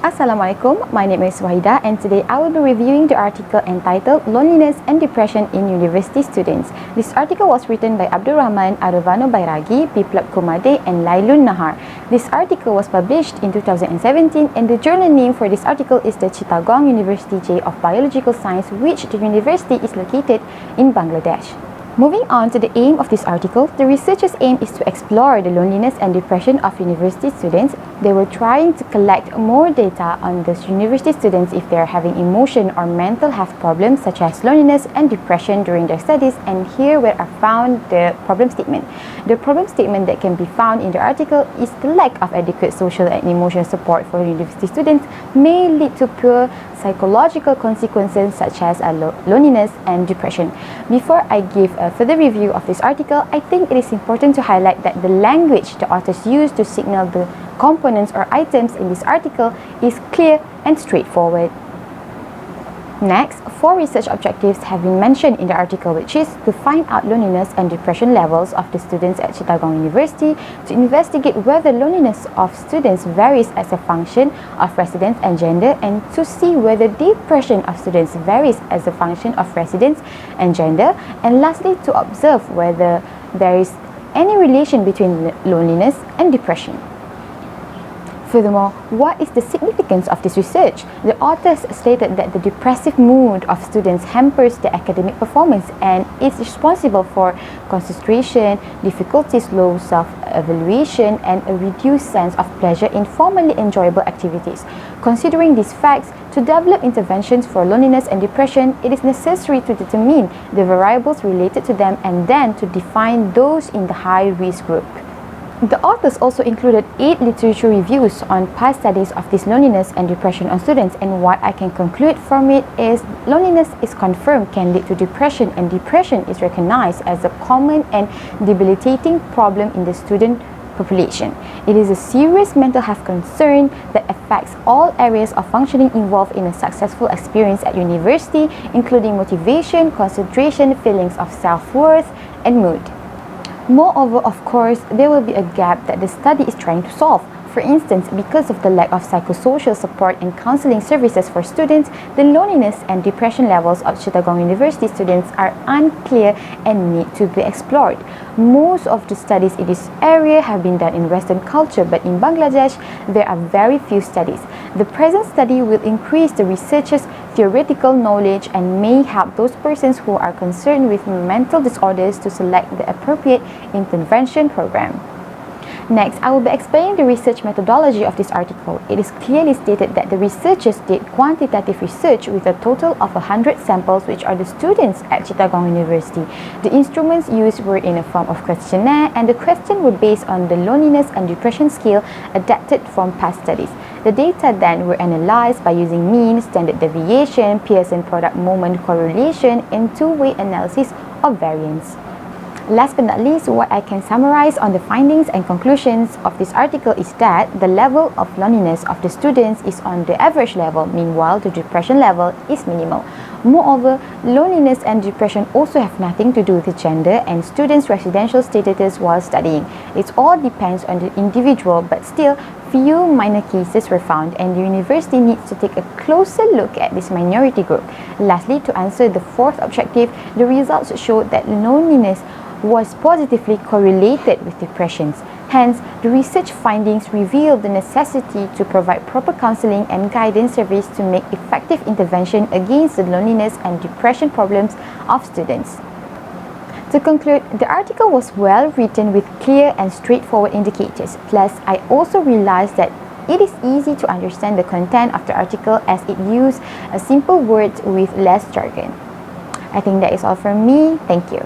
Assalamualaikum, my name is Norwahidah and today I will be reviewing the article entitled Loneliness and Depression in University Students. This article was written by Abdul Rahman Arvano Bairagi, Biplab Kumade and Lailun Nahar. This article was published in 2017 and the journal name for this article is the Chittagong University J of Biological Science, which the university is located in Bangladesh. Moving on to the aim of this article, the researchers' aim is to explore the loneliness and depression of university students. They were trying to collect more data on the university students if they are having emotion or mental health problems such as loneliness and depression during their studies, and here where I found the problem statement. The problem statement that can be found in the article is the lack of adequate social and emotional support for university students may lead to poor psychological consequences such as loneliness and depression. Before I give a further review of this article, I think it is important to highlight that the language the authors use to signal the components or items in this article is clear and straightforward. Next, 4 research objectives have been mentioned in the article, which is to find out loneliness and depression levels of the students at Chittagong University, to investigate whether loneliness of students varies as a function of residence and gender, and to see whether depression of students varies as a function of residence and gender, and lastly, to observe whether there is any relation between loneliness and depression. Furthermore, what is the significance of this research? The authors stated that the depressive mood of students hampers their academic performance and is responsible for concentration, difficulties, low self-evaluation, and a reduced sense of pleasure in formally enjoyable activities. Considering these facts, to develop interventions for loneliness and depression, it is necessary to determine the variables related to them and then to define those in the high-risk group. The authors also included 8 literature reviews on past studies of this loneliness and depression on students, and what I can conclude from it is loneliness is confirmed can lead to depression, and depression is recognized as a common and debilitating problem in the student population. It is a serious mental health concern that affects all areas of functioning involved in a successful experience at university, including motivation, concentration, feelings of self-worth, and mood. Moreover, of course, there will be a gap that the study is trying to solve. For instance, because of the lack of psychosocial support and counseling services for students, the loneliness and depression levels of Chittagong University students are unclear and need to be explored. Most of the studies in this area have been done in Western culture, but in Bangladesh, there are very few studies. The present study will increase the researchers' theoretical knowledge and may help those persons who are concerned with mental disorders to select the appropriate intervention program. Next, I will be explaining the research methodology of this article. It is clearly stated that the researchers did quantitative research with a total of 100 samples, which are the students at Chittagong University. The instruments used were in a form of questionnaire, and the questions were based on the loneliness and depression scale adapted from past studies. The data then were analyzed by using mean, standard deviation, Pearson product moment correlation, and two-way analysis of variance. Last but not least, what I can summarize on the findings and conclusions of this article is that the level of loneliness of the students is on the average level, meanwhile the depression level is minimal. Moreover, loneliness and depression also have nothing to do with gender and students' residential status while studying. It all depends on the individual, but still, few minor cases were found, and the university needs to take a closer look at this minority group. Lastly, to answer the 4th objective, the results showed that loneliness was positively correlated with depressions. Hence, the research findings reveal the necessity to provide proper counseling and guidance service to make effective intervention against the loneliness and depression problems of students. To conclude, the article was well written with clear and straightforward indicators. Plus, I also realized that it is easy to understand the content of the article as it used a simple words with less jargon. I think that is all from me. Thank you.